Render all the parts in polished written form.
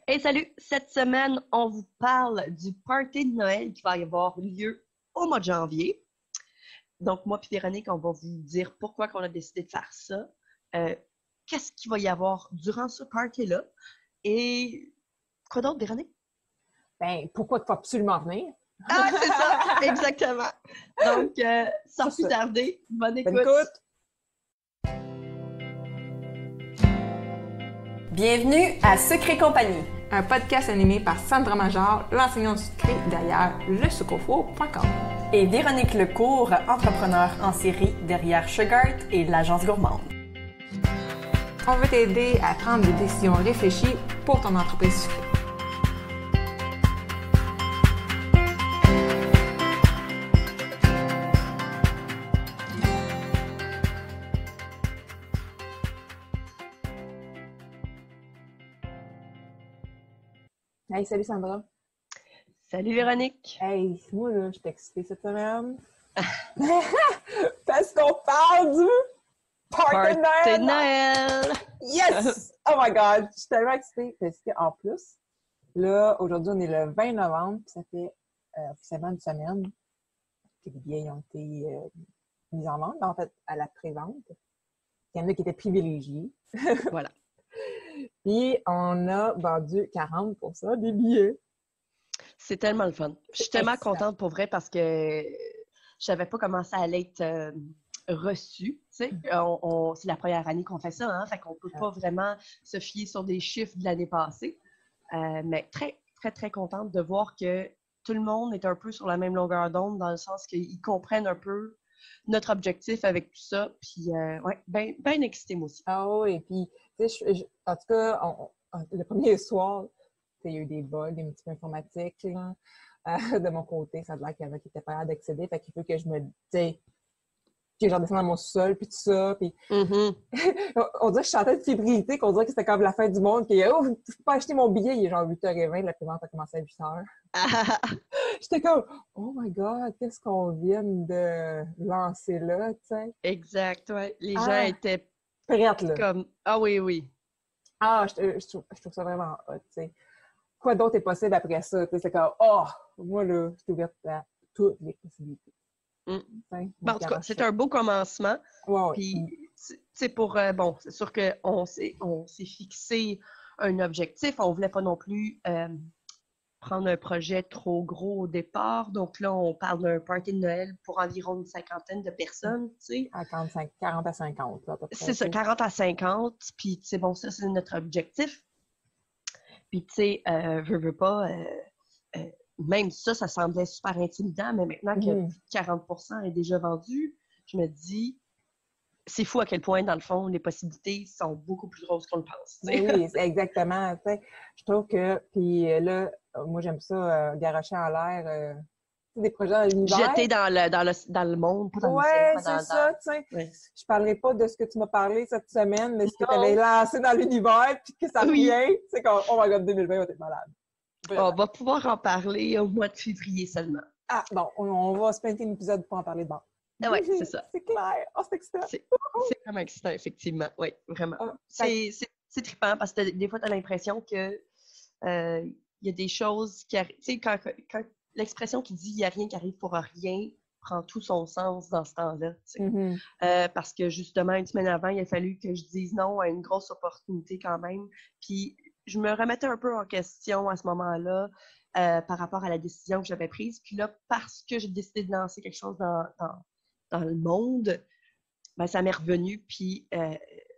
Hey, salut! Cette semaine, on vous parle du party de Noël qui va y avoir lieu au mois de janvier. Donc, moi et Véronique, on va vous dire pourquoi on a décidé de faire ça, euh, qu'est-ce qu'il va y avoir durant ce party-là, et quoi d'autre, Véronique? Ben, pourquoi il faut absolument venir? Ah, c'est ça! Exactement! Donc, sans C'est plus ça. tarder, bonne Bonne écoute! écoute! Bienvenue à Secret Compagnie. Un podcast animé par Sandra Major, l'enseignante du secret derrière lesucrefour.com. Et Véronique Lecourt, entrepreneur en série derrière Sugart et l'agence gourmande. On veut t'aider à prendre des décisions réfléchies pour ton entreprise sucrée. Hey, salut Sandra! Salut Véronique! Hey, moi là, je suis excitée cette semaine. Parce qu'on parle du Party de Party de Noël! Noël! Yes! Oh my God! Je suis tellement excitée parce qu'en plus, là, aujourd'hui, on est le 20 novembre, puis ça fait officiellement une semaine que les billets ont été mis en vente, en fait, à la pré-vente. Il y en a qui étaient privilégiés. Voilà. Puis, on a vendu 40% des billets. C'est tellement le fun. Je suis tellement Excellent. contente pour vrai parce que je savais pas comment ça allait être reçu. Tu sais, c'est la première année qu'on fait ça, hein, fait qu'on peut pas vraiment se fier sur des chiffres de l'année passée. Mais très, très, très contente de voir que tout le monde est un peu sur la même longueur d'onde dans le sens qu'ils comprennent un peu notre objectif avec tout ça. Puis, ouais, ben excitée moi aussi. Ah oui, puis, tu sais, en tout cas, le premier soir, il y a eu des bugs, un petit peu informatiques, là. De mon côté, ça a l'air qu'il y en a qui étaient pas capables d'accéder, fait qu'il faut que je me, tu sais, que je redescende dans mon sous-sol, puis tout ça, puis on dirait que je chantais de fébrilité, qu'on dirait que c'était comme la fin du monde, que oh, je peux pas acheter mon billet, il est genre 8h20, la prévente a commencé à 8h. J'étais comme, oh my God, qu'est-ce qu'on vient de lancer là, tu sais. Exact, ouais. Les gens étaient Prête, là. comme « Ah oui, oui ». Ah, je trouve ça vraiment hot, tu sais. Quoi d'autre est possible après ça? Tu sais, c'est comme, oh, moi, là, je suis ouverte à toutes les possibilités. Mm. T'sais, En tout cas, c'est un beau commencement. Ouais, Puis, c'est pour, bon, c'est sûr qu'on s'est fixé un objectif. On voulait pas non plus prendre un projet trop gros au départ. Donc là, on parle d'un party de Noël pour environ une cinquantaine de personnes, tu sais. à 40 à 50, là, à peu près. C'est ça, 40 à 50. Puis, c'est bon, ça, c'est notre objectif. Puis, tu sais, veux pas, même ça semblait super intimidant, mais maintenant que 40% est déjà vendu, je me dis, c'est fou à quel point, dans le fond, les possibilités sont beaucoup plus grosses qu'on le pense. Oui, exactement. Tu sais, je trouve que, puis là, moi, j'aime ça, garocher en l'air des projets dans l'univers. Jeter dans le monde, pas dans Ouais, l'océan, c'est ça, tu sais. Ouais. Je parlerai pas de ce que tu m'as parlé cette semaine, mais ce que tu avais lancé dans l'univers, puis que ça revient, c'est comme, oh my God, 2020 va être malade. On va pouvoir en parler au mois de février seulement. Ah, bon, on va se planter un épisode pour en parler de bord. Ah ouais, c'est ça. C'est clair. Oh, c'est excitant. C'est vraiment excitant, effectivement. Oui, vraiment. Ah, C'est trippant parce que des fois, tu as l'impression que il y a des choses qui arrivent. Tu sais, quand l'expression qui dit « il n'y a rien qui arrive pour rien », prend tout son sens dans ce temps-là. Parce que justement, une semaine avant, il a fallu que je dise non à une grosse opportunité quand même. Puis je me remettais un peu en question à ce moment-là par rapport à la décision que j'avais prise. Puis là, parce que j'ai décidé de lancer quelque chose dans le monde, ben, ça m'est revenu. Puis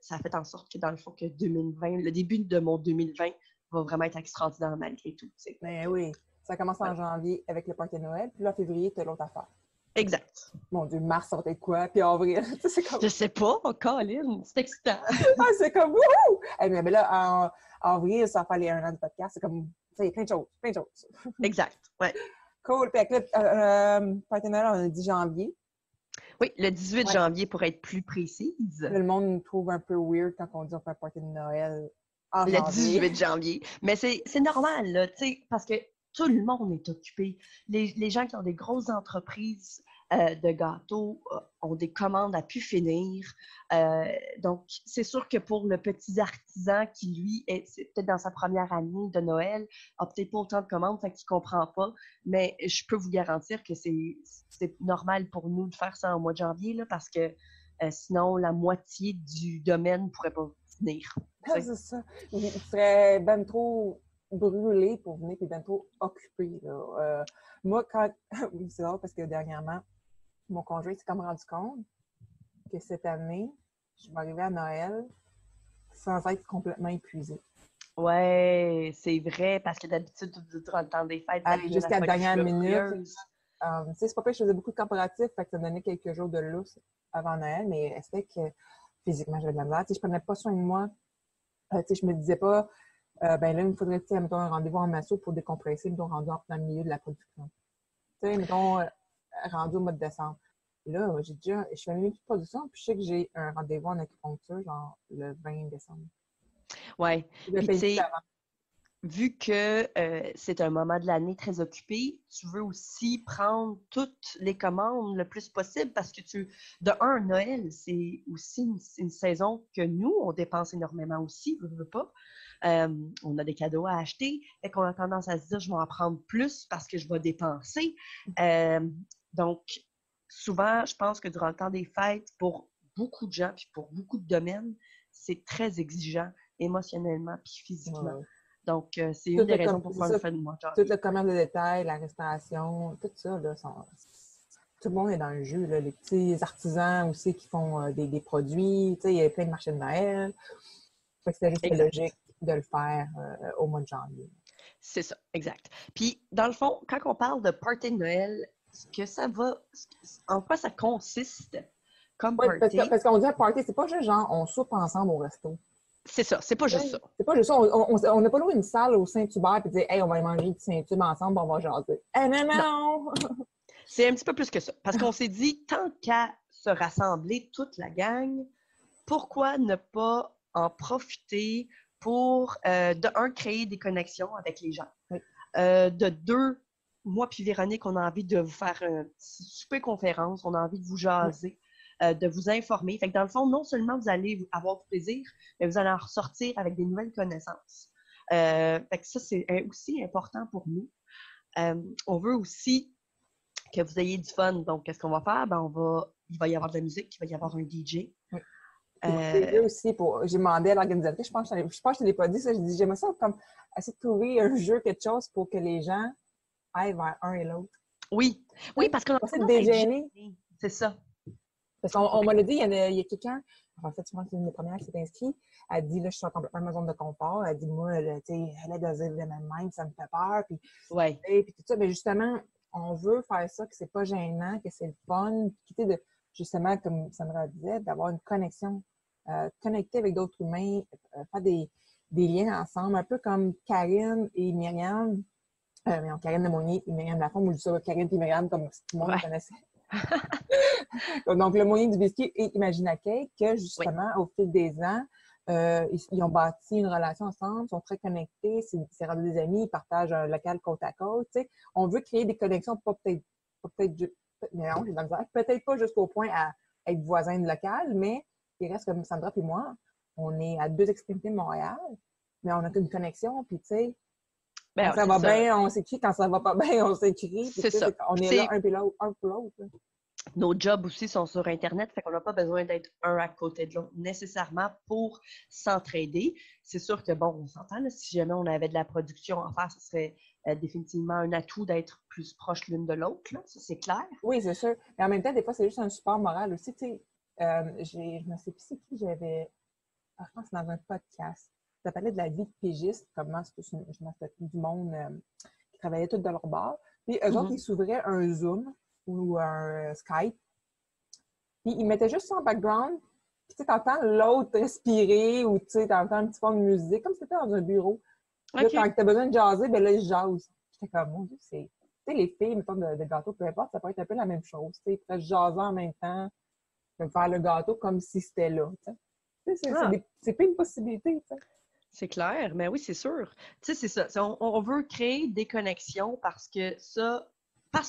ça a fait en sorte que dans le fond, que 2020, le début de mon 2020 va vraiment être extraordinaire malgré tout. T'sais. Ben oui. Ça commence en janvier avec le party de Noël, puis là, en février, tu as l'autre affaire. Exact. Mon Dieu, mars, ça va être quoi? Puis avril, c'est comme... Je sais pas, Colin, c'est excitant. Ah, c'est comme, wouhou! Hey, mais là, en avril, ça va faire les 1 an de podcast. C'est comme, tu sais, plein de choses. Exact, ouais. Cool. Puis avec le party de Noël, on a dit janvier. Oui, le 18 janvier, pour être plus précise. Le monde nous trouve un peu weird quand on dit on fait un party de Noël en janvier. Le 18 janvier. Mais c'est normal, là, tu sais, parce que tout le monde est occupé. Les gens qui ont des grosses entreprises de gâteaux, ont des commandes à pu finir. Donc, c'est sûr que pour le petit artisan qui, lui, c'est peut-être dans sa première année de Noël, a peut-être pas autant de commandes, fait qu'il comprend pas. Mais je peux vous garantir que c'est normal pour nous de faire ça en mois de janvier, là, parce que sinon, la moitié du domaine ne pourrait pas venir. Ah, c'est ça. Il serait ben trop brûlé pour venir puis ben trop occupé. Là. Moi, quand... oui, c'est drôle parce que dernièrement, mon conjoint s'est comme rendu compte que cette année, je vais arriver à Noël sans être complètement épuisée. Ouais, c'est vrai, parce que d'habitude, durant le temps des fêtes, Jusqu'à la dernière minute. Curieuse. C'est pas que je faisais beaucoup de corporatifs, fait que ça me donnait quelques jours de lousse avant Noël, mais c'était que physiquement, j'avais de la misère. Je prenais pas soin de moi. Je me disais pas, ben là, il me faudrait, mettons, un rendez-vous en masso pour décompresser, mettons, rendu en plein milieu de la production. Mettons, rendu au mois de décembre. Là, je fais même plus de production, puis je sais que j'ai un rendez-vous en acupuncture, genre le 20 décembre. Ouais. Puis, tu sais, vu que c'est un moment de l'année très occupé, tu veux aussi prendre toutes les commandes le plus possible parce que Noël, c'est aussi une saison que nous, on dépense énormément aussi, je veux pas. On a des cadeaux à acheter, et qu'on a tendance à se dire, je vais en prendre plus parce que je vais dépenser. Donc, souvent, je pense que durant le temps des fêtes, pour beaucoup de gens, puis pour beaucoup de domaines, c'est très exigeant émotionnellement puis physiquement. Ouais. Donc, c'est une des raisons pourquoi on le fait de mois de janvier. Tout le commerce de détail, la restauration, tout ça, là, tout le monde est dans le jeu. Là. Les petits artisans aussi qui font des produits, il y a plein de marchés de Noël. C'était juste logique de le faire au mois de janvier. C'est ça, exact. Puis, dans le fond, quand on parle de party de Noël, en quoi ça consiste comme party? Parce qu'on dit un party, c'est pas juste genre on soupe ensemble au resto. C'est ça, c'est pas juste ça. C'est pas juste ça. On n'a pas loué une salle au Saint-Hubert et dire, hey, on va aller manger du Saint-Hubert ensemble, on va jaser. Eh non! C'est un petit peu plus que ça. Parce qu'on s'est dit, tant qu'à se rassembler toute la gang, pourquoi ne pas en profiter pour, créer des connexions avec les gens. Oui. De deux, moi puis Véronique, on a envie de vous faire un petit souper conférence, on a envie de vous jaser. De vous informer. Fait que dans le fond, non seulement vous allez avoir du plaisir, mais vous allez en ressortir avec des nouvelles connaissances. Fait que ça, c'est aussi important pour nous. On veut aussi que vous ayez du fun. Donc, qu'est-ce qu'on va faire? Il va y avoir de la musique, il va y avoir un DJ. Oui. Aussi, j'ai demandé à l'organisatrice, je pense que je ne te l'ai pas dit, ça, j'ai dit, j'aimerais ça comme essayer de trouver un jeu, quelque chose pour que les gens aillent vers un et l'autre. Oui, parce qu'on a pas déjeuner. C'est ça. Parce qu'on m'a dit, il y a quelqu'un, en fait, je pense que c'est une des premières qui s'est inscrite, elle dit, là, je suis complètement dans ma zone de confort. Elle dit, moi, tu sais, aller dans un événement de même, ça me fait peur. Puis, puis tout ça, mais justement, on veut faire ça, que c'est pas gênant, que c'est le fun, quitter de, justement, comme Sandra disait, d'avoir une connexion, connecter avec d'autres humains, faire des liens ensemble, un peu comme Karine et Myriam, Karine Lemonnier et Myriam Lafont, moi, je dis ça, Karine et Myriam, comme si tout le monde connaissait. Donc, le moyen du biscuit et Imagina Cake, que justement, au fil des ans, ils ont bâti une relation ensemble, sont très connectés, c'est rendu des amis, ils partagent un local côte à côte. Tu sais. On veut créer des connexions, peut-être pas jusqu'au point à être voisins de local, mais il reste comme Sandra et moi, on est à 2 extrémités de Montréal, mais on a une connexion, puis tu sais, quand ça va bien, on s'écrit, quand ça va pas bien, on s'écrit. C'est ça. On est là un pour l'autre. Nos jobs aussi sont sur Internet, fait qu'on n'a pas besoin d'être un à côté de l'autre nécessairement pour s'entraider. C'est sûr que, bon, on s'entend, là, si jamais on avait de la production à faire, ce serait définitivement un atout d'être plus proche l'une de l'autre, là, ça c'est clair. Oui, c'est sûr. Mais en même temps, des fois, c'est juste un support moral aussi. Tu sais, je ne sais plus c'est qui j'avais... je pense que c'est dans un podcast. Ça parlait de la vie de pigiste, comment c'était du monde qui travaillait tout de leur bord. Puis eux autres, ils s'ouvraient un Zoom ou un Skype. Puis ils mettaient juste ça en background. Puis tu sais, t'entends l'autre respirer ou tu sais, t'entends un petit peu de musique, comme si c'était dans un bureau. Okay. Là, quand t'as besoin de jaser, ben là, ils jasent. J'étais comme, mon Dieu, c'est... Tu sais, les filles, mettons, de gâteau, peu importe, ça peut être un peu la même chose. Tu sais, ils pourraient jaser en même temps, de faire le gâteau comme si c'était là, tu sais. C'est pas une possibilité, tu sais. C'est clair, mais oui, c'est sûr. Tu sais, c'est ça. On veut créer des connexions parce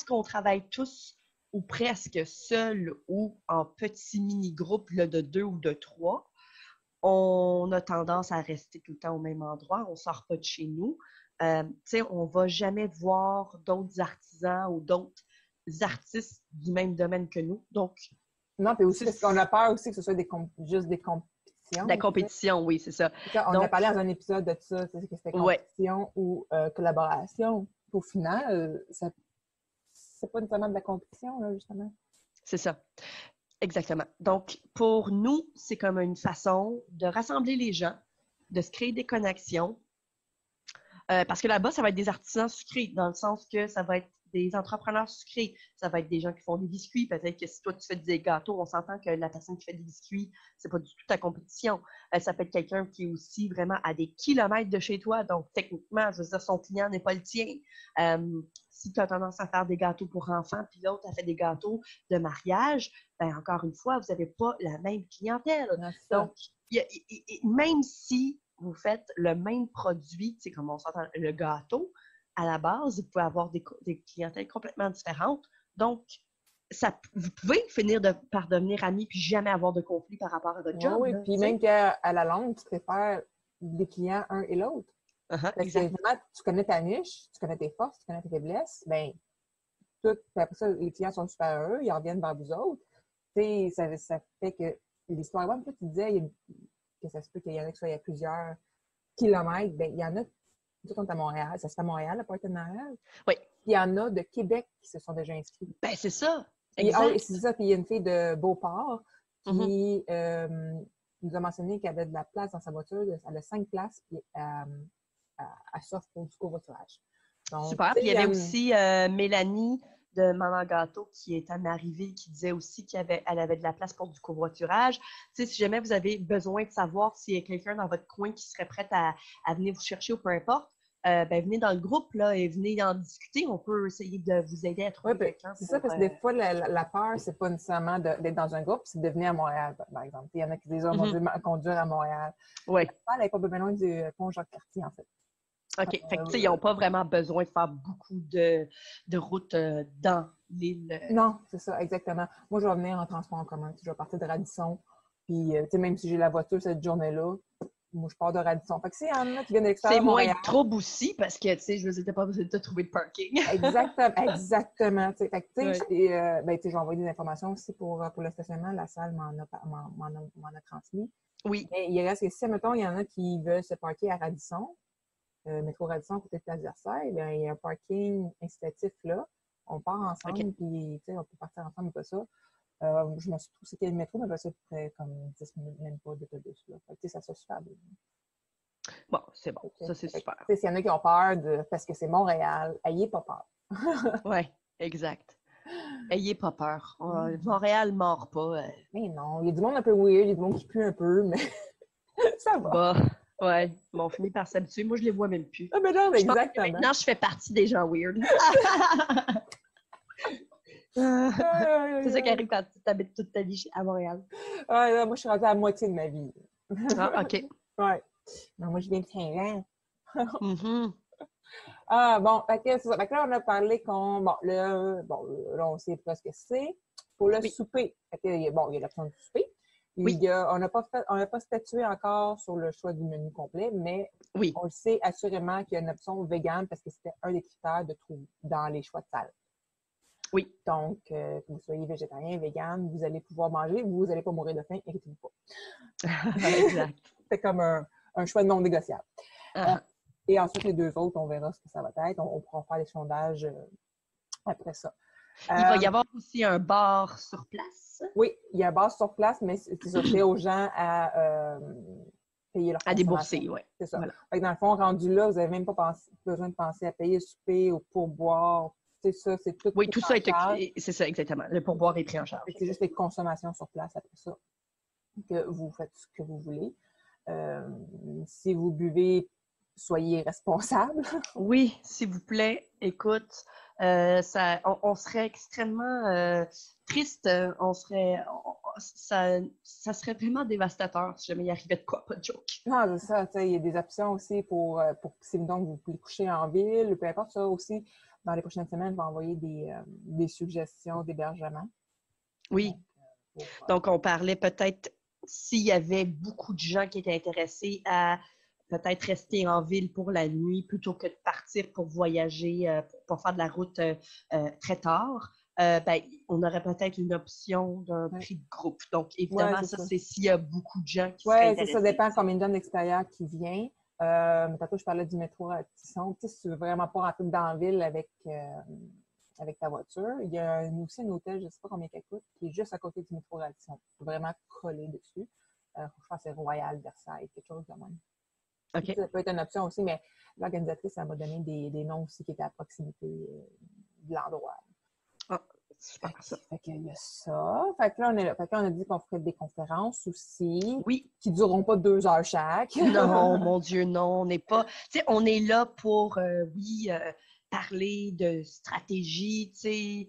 qu'on travaille tous ou presque seul ou en petits mini-groupes là, de 2 ou de 3, on a tendance à rester tout le temps au même endroit, on ne sort pas de chez nous. On ne va jamais voir d'autres artisans ou d'autres artistes du même domaine que nous. Donc, non, puis aussi, parce qu'on a peur aussi que ce soit juste des compétitions. La compétition, oui, c'est ça. On a parlé dans un épisode de ça, que c'était compétition ou collaboration. Au final, c'est pas nécessairement de la compétition, là, justement. C'est ça. Exactement. Donc, pour nous, c'est comme une façon de rassembler les gens, de se créer des connexions. Parce que là-bas, ça va être des artisans sucrés, dans le sens que ça va être des entrepreneurs sucrés. Ça va être des gens qui font des biscuits. Peut-être que si toi, tu fais des gâteaux, on s'entend que la personne qui fait des biscuits, c'est pas du tout ta compétition. Ça peut être quelqu'un qui est aussi vraiment à des kilomètres de chez toi. Donc, techniquement, je veux dire, son client n'est pas le tien. Si tu as tendance à faire des gâteaux pour enfants, puis l'autre a fait des gâteaux de mariage, bien, encore une fois, vous n'avez pas la même clientèle. Donc, même si vous faites le même produit, tu sais, comme on s'entend, le gâteau, à la base, vous pouvez avoir des clientèles complètement différentes. Donc, vous pouvez finir par devenir amis puis jamais avoir de conflit par rapport à votre job. Oui, puis même qu'à la longue, tu préfères des clients un et l'autre. Parce que vraiment, tu connais ta niche, tu connais tes forces, tu connais tes faiblesses, bien, après ça, les clients sont super heureux, ils reviennent vers vous autres. Tu sais, ça fait que l'histoire, même tu disais que ça se peut qu'il y en a qui soient à plusieurs kilomètres, bien, il y en a, tout à Montréal, ça se fait à Montréal, le partenariat. Oui. Il y en a de Québec qui se sont déjà inscrits. Ben c'est ça. Exact. C'est ça, puis il y a une fille de Beauport qui nous a mentionné qu'elle avait de la place dans sa voiture, elle a 5 places, puis elle s'offre pour du covoiturage. Super. Puis il y avait aussi Mélanie de Maman Gâteau qui est à Marieville qui disait aussi qu'elle avait de la place pour du covoiturage. Tu sais, si jamais vous avez besoin de savoir s'il y a quelqu'un dans votre coin qui serait prêt à venir vous chercher ou peu importe, ben venez dans le groupe là, et venez en discuter. On peut essayer de vous aider à trouver quelqu'un. C'est ça, parce que des fois, la peur, c'est pas nécessairement d'être dans un groupe, c'est de venir à Montréal, par exemple. Il y en a qui disent « Oh mon Dieu, conduire à Montréal ». Oui. Elle n'est pas bien loin du pont Jacques-Cartier, en fait. OK. Fait que, tu sais, ils n'ont pas vraiment besoin de faire beaucoup de routes dans l'île. Non, c'est ça, exactement. Moi, je vais venir en transport en commun. Je vais partir de Radisson. Puis, tu sais, même si j'ai la voiture cette journée-là, moi, je pars de Radisson. Fait que s'il y en a qui viennent de l'extérieur c'est de Montréal... moins de trouble aussi parce que, tu sais, je ne sais pas besoin de te trouver de parking. Exactement. Fait que, tu sais, ben, je vais envoyer des informations aussi pour le stationnement. La salle m'en a transmis. Oui. Mais il reste que si, mettons, il y en a qui veulent se parquer à Radisson, métro Radisson, à côté de Place Versailles, bien, il y a un parking incitatif là. On part ensemble, puis on peut partir ensemble, pas ça. Je me suis trouvé c'était le métro, mais c'est près comme 10 minutes, même pas d'autobus. Ça se fait super bien. Bon, c'est bon. Ça, c'est super. S'il y en a qui ont peur parce que c'est Montréal, ayez pas peur. Oui, exact. Ayez pas peur. Montréal ne mord pas. Mais non, il y a du monde un peu weird, il y a du monde qui pue un peu, mais ça va. Bah. Ouais, ils m'ont fini par s'habituer. Moi, je les vois même plus. Ah, mais non, exactement. Maintenant, je fais partie des gens weird. C'est ça qui arrive quand tu habites toute ta vie à Montréal. Ouais, moi, je suis rendue à la moitié de ma vie. Ah, OK. Ouais. Non, moi, je viens de Saint-Jean. Ah, bon, fait que c'est ça. Fait que là, on a parlé là, on sait pas ce que c'est. Pour le souper. Fait que, il y a l'option du souper. On n'a pas statué encore sur le choix du menu complet, mais on le sait assurément qu'il y a une option végane parce que c'était un des critères de trouver dans les choix de salle. Oui. Donc, que vous soyez végétarien, végane, vous allez pouvoir manger, vous n'allez pas mourir de faim, inquiétez-vous pas. Exact. C'est comme un choix non négociable. Et ensuite, les deux autres, on verra ce que ça va être. On pourra faire des sondages après ça. Il va y avoir aussi un bar sur place. Oui, il y a un bar sur place, mais c'est fait aux gens à payer leur consommation. À débourser, oui. C'est ça. Voilà. Fait que dans le fond, rendu là, vous n'avez même pas besoin de penser à payer le souper ou pourboire. C'est ça, c'est tout. Oui, tout ça c'est ça, exactement. Le pourboire est pris en charge. C'est juste les consommations sur place après ça, que vous faites ce que vous voulez. Si vous buvez, soyez responsable. Oui, s'il vous plaît. Écoute, on serait extrêmement triste. ça serait vraiment dévastateur si jamais il arrivait de quoi, pas de joke. Non, c'est ça, tu sais, il y a des options aussi pour si donc vous voulez coucher en ville, peu importe ça aussi. Dans les prochaines semaines, je vais envoyer des suggestions d'hébergement. Oui. Donc, on parlait peut-être s'il y avait beaucoup de gens qui étaient intéressés à peut-être rester en ville pour la nuit plutôt que de partir pour voyager, pour faire de la route très tard. On aurait peut-être une option d'un prix de groupe. Donc, évidemment, ça, c'est s'il y a beaucoup de gens qui seraient intéressés. Oui, ça dépend combien de gens d'extérieur qui vient. Tantôt, je parlais du métro à Tisson. Tu sais, si tu veux vraiment pas rentrer dans la ville avec ta voiture, il y a aussi un hôtel, je ne sais pas combien il coûte, qui est juste à côté du métro à Tisson. Vraiment collé dessus. Je pense que c'est Royal, Versailles, quelque chose de même. Okay. Ça peut être une option aussi, mais l'organisatrice, elle m'a donné des noms aussi qui étaient à proximité de l'endroit. Ah, super ça. Fait qu'il y a ça. Fait que là, on est là. Fait que là, on a dit qu'on ferait des conférences aussi. Oui. Qui ne dureront pas 2 heures chaque. Non, mon Dieu, non. On n'est pas... Tu sais, on est là pour, parler de stratégie, tu sais.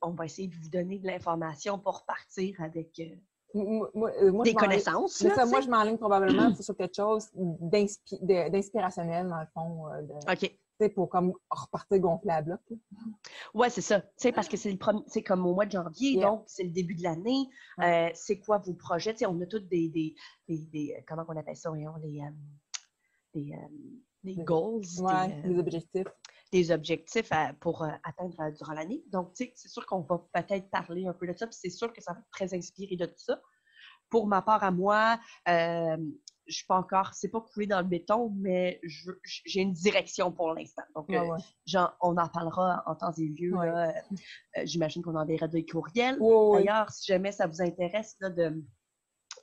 On va essayer de vous donner de l'information pour partir avec... Moi, des connaissances. C'est ça, moi, je m'enligne probablement sur quelque chose d'inspirationnel, dans le fond. OK. Pour comme repartir gonfler à bloc. Oui, c'est ça. Parce que c'est comme au mois de janvier, donc c'est le début de l'année. C'est quoi vos projets? T'sais, on a tous des comment on appelle ça? Des goals. Des objectifs. Des objectifs pour atteindre durant l'année. Donc, c'est sûr qu'on va peut-être parler un peu de ça, puis c'est sûr que ça va être très inspiré de tout ça. Pour ma part à moi, je suis pas encore, c'est pas coulé dans le béton, mais j'ai une direction pour l'instant. Donc, on en parlera en temps et lieu. Là, j'imagine qu'on enverra des courriels. D'ailleurs, si jamais ça vous intéresse là,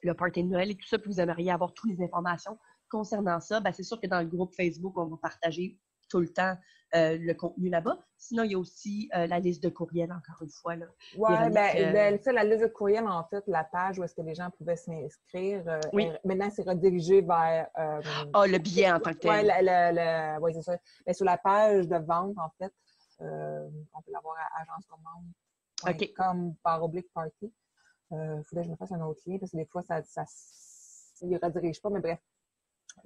le party de Noël et tout ça, puis vous aimeriez avoir toutes les informations concernant ça, c'est sûr que dans le groupe Facebook, on va partager tout le temps le contenu là-bas. Sinon, il y a aussi la liste de courriels, encore une fois. Oui, la liste de courriels, en fait, la page où est-ce que les gens pouvaient s'inscrire, maintenant, c'est redirigé vers... le billet en tant que tel. Oui, c'est ça. Mais sur la page de vente, en fait, on peut l'avoir à agencecommande.com /party. Il faudrait que je me fasse un autre lien, parce que des fois, ça ne redirige pas, mais bref.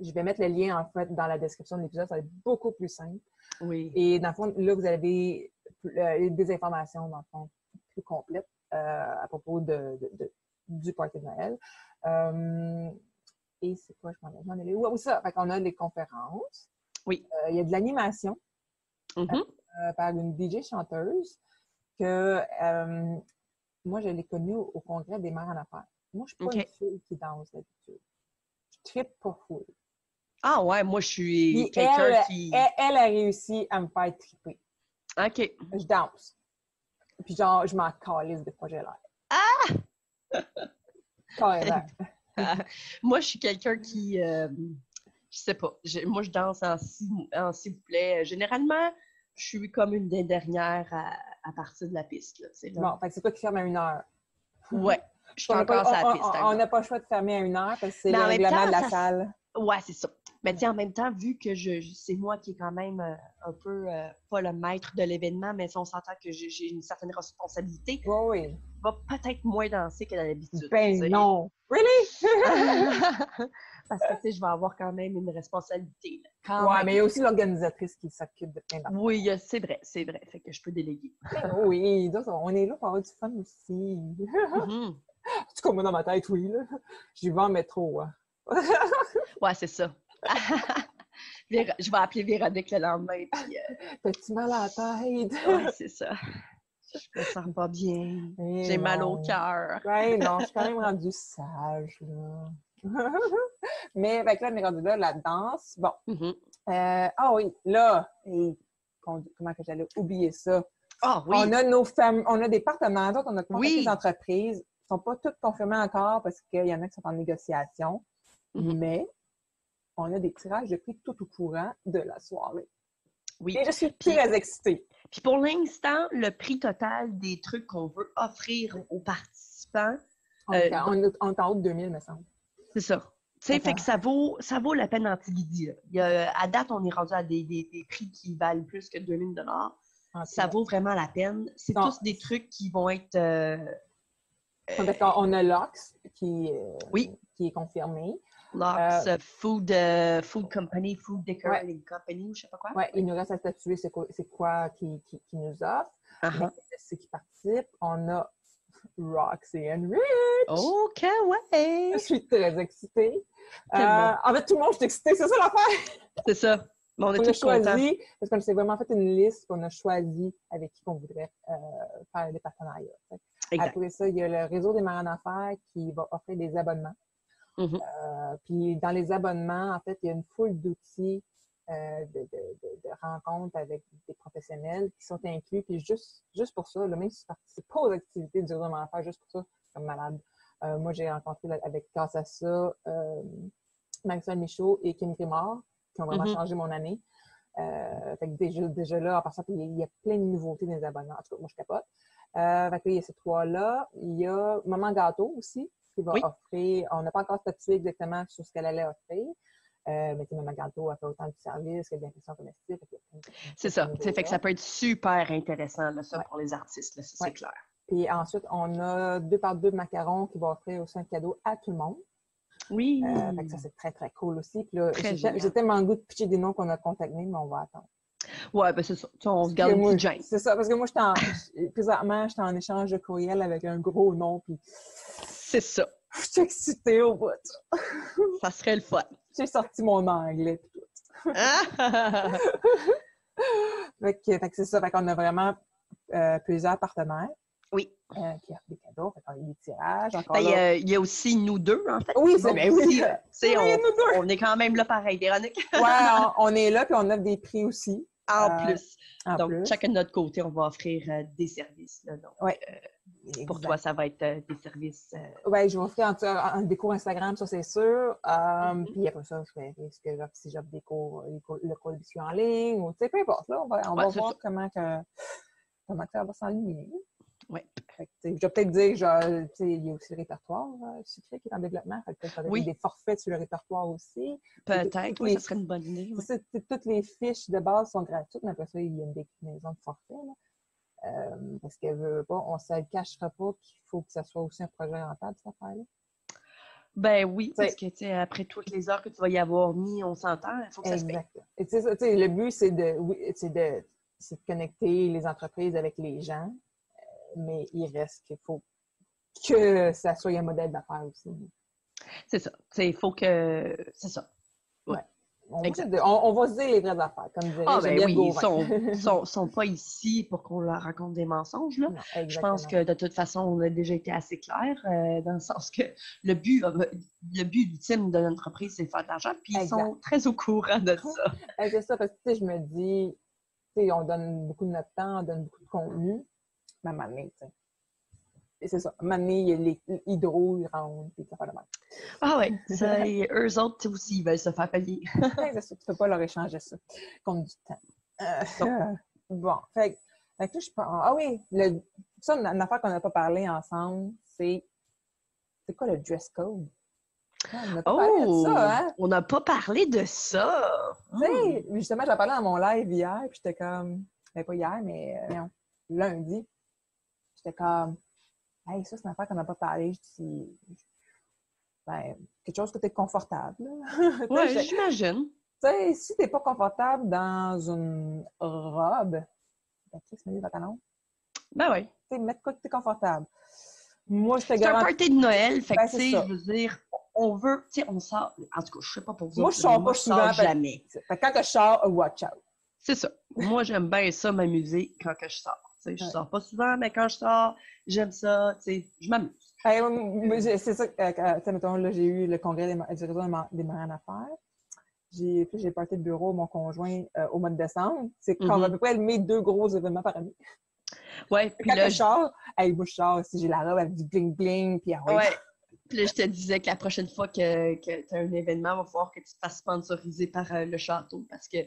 Je vais mettre le lien, en fait, dans la description de l'épisode. Ça va être beaucoup plus simple. Oui. Et dans le fond, là, vous avez des informations, dans le fond, plus complètes à propos du party de Noël. Et c'est quoi, je m'en ai lu? Oui, ça. Fait qu'on a des conférences. Oui. Il y a de l'animation par une DJ chanteuse que moi, je l'ai connue au congrès des mères en affaires. Moi, je ne suis pas une fille qui danse d'habitude. Je trippe pas full. Ah ouais, moi, je suis quelqu'un qui... Elle a réussi à me faire tripper. OK. Je danse. Puis genre, je m'en calisse de projet là. Ah! Carrément. Moi, je suis quelqu'un qui... je sais pas. Moi, je danse en s'il vous plaît. Généralement, je suis comme une des dernières à partir de la piste. Là, bon, fait que c'est toi qui fermes à 1h. Ouais. Je suis encore sur la piste. On n'a pas le choix de fermer à 1h parce que c'est le règlement de la salle. Ouais, c'est ça. Mais en même temps, vu que c'est moi qui est quand même un peu, pas le maître de l'événement, mais si on s'entend que j'ai une certaine responsabilité, oui. Je vais peut-être moins danser que d'habitude. Ben non! Really? Parce que, je vais avoir quand même une responsabilité. Mais il y a aussi l'organisatrice qui s'occupe de plein d'affaires. Oui, c'est vrai. Fait que je peux déléguer. Oui, donc, on est là pour avoir du fun aussi. En tout cas, moi, dans ma tête, oui. J'y vais en métro. Ouais, c'est ça. Je vais appeler Véronique le lendemain. T'as-tu mal à la tête? Oui, c'est ça. Je me sens pas bien. J'ai mal au cœur. Ouais, non, je suis quand même rendue sage, là. Mais, là, on est rendu là, la danse. Bon. Oui, là, comment que j'allais oublier ça? Ah oui! On a des partenaires, d'autres, on a commencé des entreprises. Ils ne sont pas toutes confirmées encore parce qu'il y en a qui sont en négociation. Mais on a des tirages de prix tout au courant de la soirée. Oui. Et je suis très excitée. Puis pour l'instant, le prix total des trucs qu'on veut offrir aux participants... On est en haut de 2000, me semble. C'est ça. Tu sais, fait que ça vaut la peine d'Antiguidi. À date, on est rendu à des prix qui valent plus que 2000 $. Ça vaut vraiment la peine. C'est tous des trucs qui vont être Parce qu'on a Lux Oui. qui est confirmé. Lux, Food Company, Food Decorating Company, ou je sais pas quoi. Oui, il nous reste à statuer c'est quoi qui nous offre. Mais ceux qui participent, on a Roxy and Rich! OK, ouais! Je suis très excitée. En fait, tout le monde, je suis excitée, c'est ça l'affaire! C'est ça. Mais on est On a tous contents. choisi, parce qu'on s'est vraiment fait une liste, qu'on a choisi avec qui on voudrait faire des partenariats. Exact. Après ça, il y a le réseau des marins d'affaires qui va offrir des abonnements. Puis dans les abonnements, en fait, il y a une foule d'outils de rencontres avec des professionnels qui sont inclus. Puis juste pour ça, même si tu participes pas aux activités du réseau des marins d'affaires, juste pour ça, c'est comme malade. Moi, j'ai rencontré grâce à ça Maxwell Michaud et Kim Grimard, qui ont vraiment changé mon année. Fait que déjà là, en passant, il y a plein de nouveautés dans les abonnements. En tout cas, moi, je capote. Fait que il y a ces trois-là. Il y a Maman Gâteau aussi, qui va offrir. On n'a pas encore statué exactement sur ce qu'elle allait offrir. Mais Maman Gâteau a fait autant de services que de l'impression comestible. C'est ça. Fait que ça peut être super intéressant, là, ça, pour les artistes. Là, ça, c'est clair. Puis ensuite, on a 2 par 2 macarons qui vont offrir aussi un cadeau à tout le monde. Oui. Fait que ça, c'est très, très cool aussi. Puis là, j'ai tellement le goût de pitcher des noms qu'on a contactés, mais on va attendre. Ouais, ben c'est ça. On se garde une petite gêne. C'est ça, parce que moi, présentement, j'étais en échange de courriel avec un gros nom, puis... C'est ça. Je suis excitée au bout. Ça serait le fun. J'ai sorti mon anglais, puis tout. Fait que c'est ça. Fait qu'on a vraiment plusieurs partenaires. Oui. Qui offrent des cadeaux. Fait qu'on a des tirages. Il y a aussi nous deux, en fait. Oui, c'est bien. Oui. On est quand même là pareil, Véronique. Ouais, on est là, puis on offre des prix aussi. En plus. Donc, chacun de notre côté, on va offrir des services. Là, donc, pour toi, ça va être des services. Oui, je vais offrir des cours Instagram, ça, c'est sûr. Puis après ça, si j'offre des cours, le cours de biscuit en ligne, ou peu importe. Là, on va voir comment ça va s'enligner. Oui. Je vais peut-être dire, il y a aussi le répertoire sucré qui est en développement. Fait que peut-être des forfaits sur le répertoire aussi. Peut-être, oui, ça serait une bonne idée. Oui. Toutes les fiches de base sont gratuites, mais après ça, il y a une déclinaison de forfait. Parce qu'elle veut pas, on ne se le cachera pas qu'il faut que ça soit aussi un projet rentable, cette affaire-là. Ben oui, parce que après toutes les heures que tu vas y avoir mis, on s'entend, il faut que ça se paye. Et le but, c'est de connecter les entreprises avec les gens. Mais il reste qu'il faut que ça soit un modèle d'affaires aussi. C'est ça. Il faut que... C'est ça. Ouais. On va se dire les vraies affaires, comme dirait oui, ils sont pas ici pour qu'on leur raconte des mensonges. Là. Non, je pense que de toute façon, on a déjà été assez clair, dans le sens que le but ultime de l'entreprise, c'est de faire de l'argent, puis ils sont très au courant de ça. C'est ça, parce que je me dis, on donne beaucoup de notre temps, on donne beaucoup de contenu. Mais à un moment donné, et c'est ça. À un moment donné, il y a les hydro, ils rentrent, puis ça fait de mal. Ah oui, eux autres aussi, ils veulent se faire payer. C'est ça, tu ne peux pas leur échanger ça contre du temps. Bon, fait que là, je pense... Ah oui, ça, une affaire qu'on n'a pas parlé ensemble, c'est quoi le dress code? On n'a pas parlé de ça, hein? On n'a pas parlé de ça! Tu sais, justement, j'en parlais dans mon live hier, puis j'étais comme... pas hier, mais lundi. J'étais comme, hey, ça, c'est une affaire qu'on n'a pas parlé. Je dis, quelque chose que tu es confortable. Oui, j'imagine. Tu sais, si tu n'es pas confortable dans une robe, qu'est-ce que c'est, pantalon? Ben oui. Tu sais, mettre quoi que tu es confortable. Moi, je te garantis. C'est un party de Noël, fait que, tu sais, je veux dire, on veut, tu sais, on sort. En tout cas, je sais pas pour vous. Moi, je sors pas souvent. Jamais. Fait quand je sors, watch out. C'est ça. Moi, j'aime bien ça, m'amuser quand que je sors. Je sors pas souvent, mais quand je sors, j'aime ça, je m'amuse. C'est ça, mettons, là, j'ai eu le congrès du réseau des marins d'affaires. J'ai parti de bureau mon conjoint au mois de décembre. C'est comme à peu près mes 2 gros événements par année. Ouais, puis quand je sors, moi, je sors, si j'ai la robe avec du bling-bling, puis ouais. Puis là, je te disais que la prochaine fois que tu as un événement, il va falloir que tu te fasses sponsoriser par le château, parce que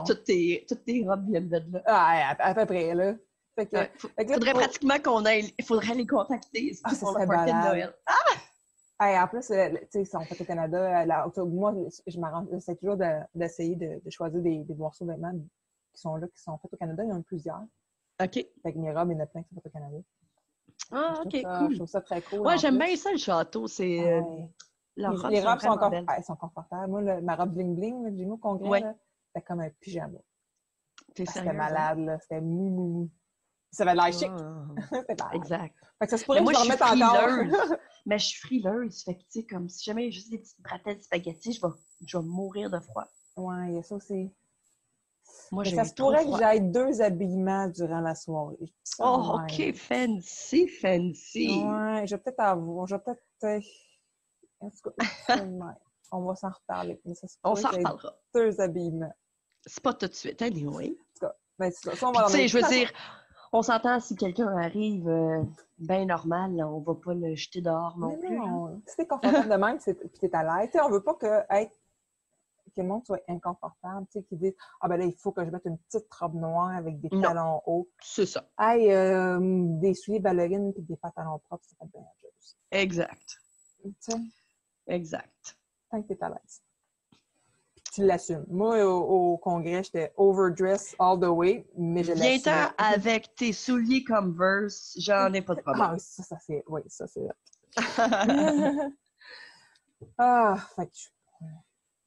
toutes tes robes viennent de là. Ah, à peu près, là. Faudrait pratiquement il faudrait les contacter pour le party de Noël. En plus, tu sais, ils sont faits au Canada. Moi, je m'arrange, c'est toujours d'essayer de choisir des morceaux de vêtements qui sont faits au Canada. Il y en a plusieurs. OK. Fait que mes robes, il y en a plein qui sont faits au Canada. Ah, Je OK, je cool. trouve ça très cool Ouais, en j'aime plus. bien ça, le château. C'est... Ouais. leurs robes Les sont robes sont, vraiment belles. sont confortables. Moi, ma robe bling-bling que j'ai mis au congrès, Ouais, là, c'était comme un pyjama. t'es C'était sérieuse, hein? malade, là. C'était mou, mou, mou. Ça avait l'air chic. Ah, C'était malade. exact. Fait que ça se Mais pourrait que moi, je je le suis remette encore. frileuse. Mais je suis frileuse. Fait que, tu sais, comme si jamais il y a juste des petites bretelles de spaghettis, je vais mourir de froid. Ouais, il y a ça aussi. Moi, Mais ça j'ai se trop pourrait que froid. j'aille 2 habillements durant la soirée. Je dis ça de Oh, même. OK, fancy, fancy. Ouais, je vais peut-être avoir. Je vais peut-être. En tout cas, je dis ça de même. On va s'en reparler. Mais ça se On pourrait s'en que j'aille reparlera. 2 habillements. C'est pas tout de suite, anyway. En tout cas, ben, ça, on Puis, va tu en sais, je veux façon. dire, on s'entend si quelqu'un arrive bien normal, là, on va pas le jeter dehors non Mais plus. Là. non, si t'es confortable de même, puis t'es à l'aise. Tu sais, on veut pas que le monde soit inconfortable, tu sais, qu'ils disent « Ah ben là, il faut que je mette une petite robe noire avec des Non, talons hauts. c'est ça. Hey, des souliers ballerines puis des pantalons propres, ça fait bien la chose. Exact. Tu sais, Exact. tant que t'es à l'aise. Puis tu l'assumes. Moi, au congrès, j'étais overdressed all the way, mais je Viens-t'en l'assumais. avec tes souliers Converse, j'en ai pas de problème. Ah, ça c'est... Oui, ça c'est... Ah, fait que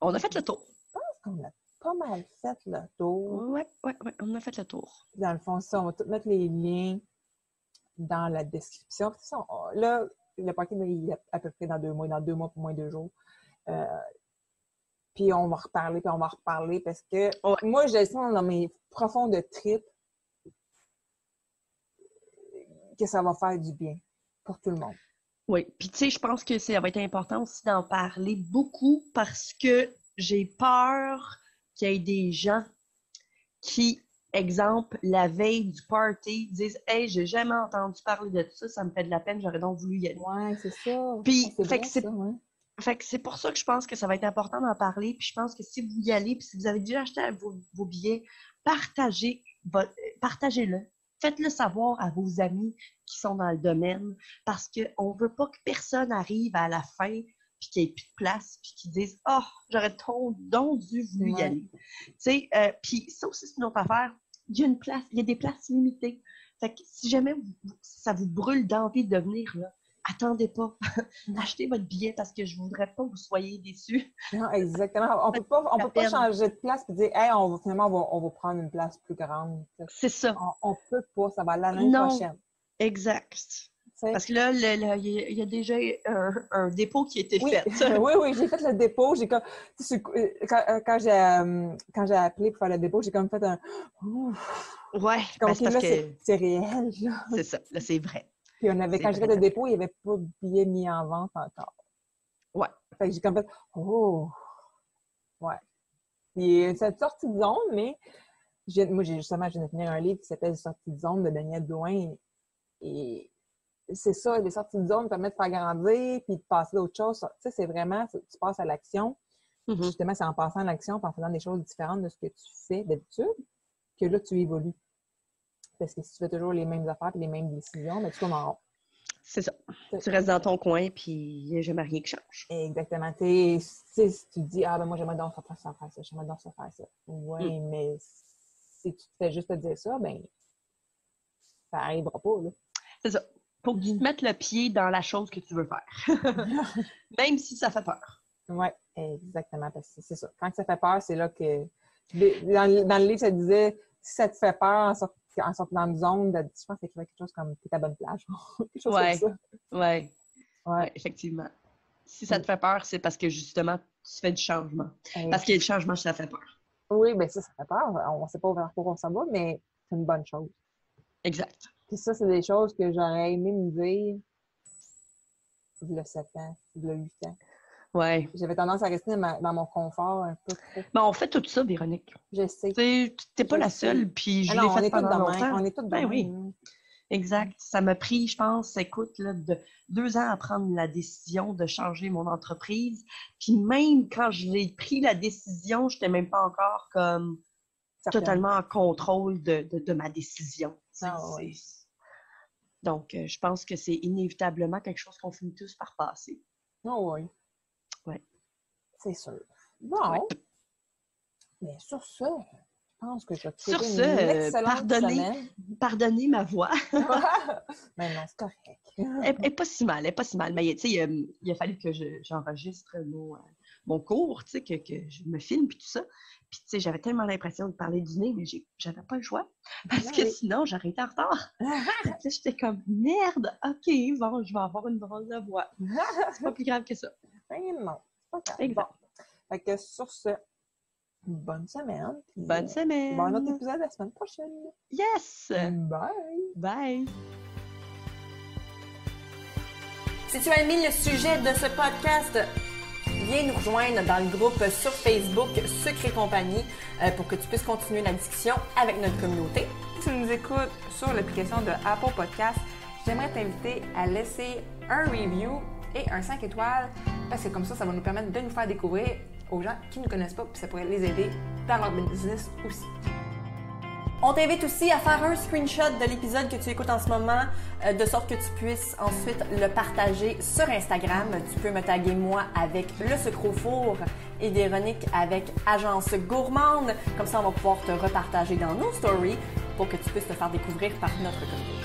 On a fait le tour. je pense qu'on a pas mal fait le tour. Ouais, on a fait le tour. Dans le fond, ça, on va tout mettre les liens dans la description. Puis ça, là, le party, il est à peu près dans 2 mois, pour moins 2 jours. Puis on va reparler, parce que Ouais. moi, j'ai sens dans mes profondes tripes que ça va faire du bien pour tout le monde. Oui, puis tu sais, je pense que ça va être important aussi d'en parler beaucoup parce que j'ai peur qu'il y ait des gens qui, exemple, la veille du party, disent « Hey, j'ai jamais entendu parler de ça, ça me fait de la peine, j'aurais donc voulu y aller. » Ouais, c'est ça. Puis, C'est fait vrai, que c'est ça, ouais. Fait que c'est pour ça que je pense que ça va être important d'en parler. Puis je pense que si vous y allez, puis si vous avez déjà acheté vos billets, partagez-le. Faites-le savoir à vos amis qui sont dans le domaine parce qu'on ne veut pas que personne arrive à la fin puis qu'il n'y ait plus de place puis qu'ils disent « Oh, j'aurais donc dû voulu y Ouais. aller. » Tu sais, puis ça aussi, c'est une autre affaire. Il y a des places limitées. Fait que si jamais ça vous brûle d'envie de venir, là, attendez pas. Achetez votre billet parce que je voudrais pas que vous soyez déçus. Non, exactement. On peut pas changer de place et dire, hey, finalement, on va prendre une place plus grande. C'est ça. On peut pas, ça va aller l'année Non, prochaine. exact. T'sais? Parce que là, il y a déjà un dépôt qui a été Oui, fait. oui, j'ai fait le dépôt. J'ai comme, quand j'ai appelé pour faire le dépôt, j'ai comme fait un. Ouais, Comme, ben, OK, c'est parce là, que c'est réel. Là. c'est ça. Là, c'est vrai. Puis C'est quand j'ai fait vrai. le dépôt, il n'y avait pas de billets mis en vente encore. Ouais. Fait que j'ai comme fait, oh, ouais. Puis cette sortie de zone, mais moi, je viens de finir un livre qui s'appelle Sortie de zone de Daniel Douin. Et c'est ça, les sorties de zone permettent de faire grandir puis de passer à autre chose. Tu sais, c'est vraiment, tu passes à l'action. Mm-hmm. Justement, c'est en passant à l'action, en faisant des choses différentes de ce que tu fais d'habitude, que là, tu évolues. Parce que si tu fais toujours les mêmes affaires et les mêmes décisions, ben, tu tournes en rond. C'est ça. Tu restes dans ton coin, puis il n'y a jamais rien qui change. Exactement. Si tu te dis, ah, ben moi, j'aimerais donc faire ça, j'aimerais donc ça faire ça. Oui, mais si tu te fais juste te dire ça, ben, ça n'arrivera pas, là. C'est ça. Faut que tu te mettes le pied dans la chose que tu veux faire. Même si ça fait peur. Oui, exactement. Parce que c'est ça. Quand ça fait peur, c'est là que. Dans le livre, ça disait, si ça te fait peur en sortant dans une zone, je pense qu'il y avait quelque chose comme t'es à bonne plage. Quelque chose comme ça. Ouais. Ouais. Ouais, effectivement. Si ça te fait peur, c'est parce que justement, tu fais du changement. Et Parce que le changement, ça fait peur. oui, bien ça fait peur. On ne sait pas vers quoi on s'en va, mais c'est une bonne chose. Exact. Puis ça, c'est des choses que j'aurais aimé me dire il y a 7 ans, il y a 8 ans. Ouais. J'avais tendance à rester dans mon confort un peu trop. Mais on fait tout ça, Véronique. Je sais. T'es pas la seule, puis je l'ai fait pendant longtemps. On est toutes de Ben même. oui. Exact. Ça m'a pris, je pense, écoute, là, de 2 ans à prendre la décision de changer mon entreprise. Puis même quand j'ai pris la décision, je n'étais même pas encore comme totalement en contrôle de ma décision. Ouais. Donc, je pense que c'est inévitablement quelque chose qu'on finit tous par passer. Oh oui. Ouais. C'est sûr. Bon. Ouais. Mais sur ça, pense que je vais te Sur souhaiter une ce, excellente semaine. pardonnez ma voix. Mais non, c'est correct. Elle n'est pas si mal, elle n'est pas si mal. Mais tu sais, il a fallu que j'enregistre mon cours, tu sais, que je me filme puis tout ça. Puis tu sais, j'avais tellement l'impression de parler du nez, mais j'avais pas le choix. Parce que sinon, j'aurais été en retard. Fait que là, j'étais comme, merde, OK, bon, je vais avoir une drôle de voix. C'est pas plus grave que ça. Mais non, c'est pas grave. Exact. Bon. Fait que sur ce, bonne semaine. Puis, Bonne semaine. bon autre épisode la semaine prochaine. Yes! Bye! Bye! Si tu as aimé le sujet de ce podcast, viens nous rejoindre dans le groupe sur Facebook Sucre et compagnie pour que tu puisses continuer la discussion avec notre communauté. Si tu nous écoutes sur l'application de Apple Podcast, j'aimerais t'inviter à laisser un review et un 5 étoiles parce que comme ça va nous permettre de nous faire découvrir aux gens qui ne nous connaissent pas puis ça pourrait les aider dans leur business aussi. On t'invite aussi à faire un screenshot de l'épisode que tu écoutes en ce moment, de sorte que tu puisses ensuite le partager sur Instagram. Tu peux me taguer moi avec Le Sucre au Four et Véronique avec Agence Gourmande. Comme ça, on va pouvoir te repartager dans nos stories pour que tu puisses te faire découvrir par notre communauté.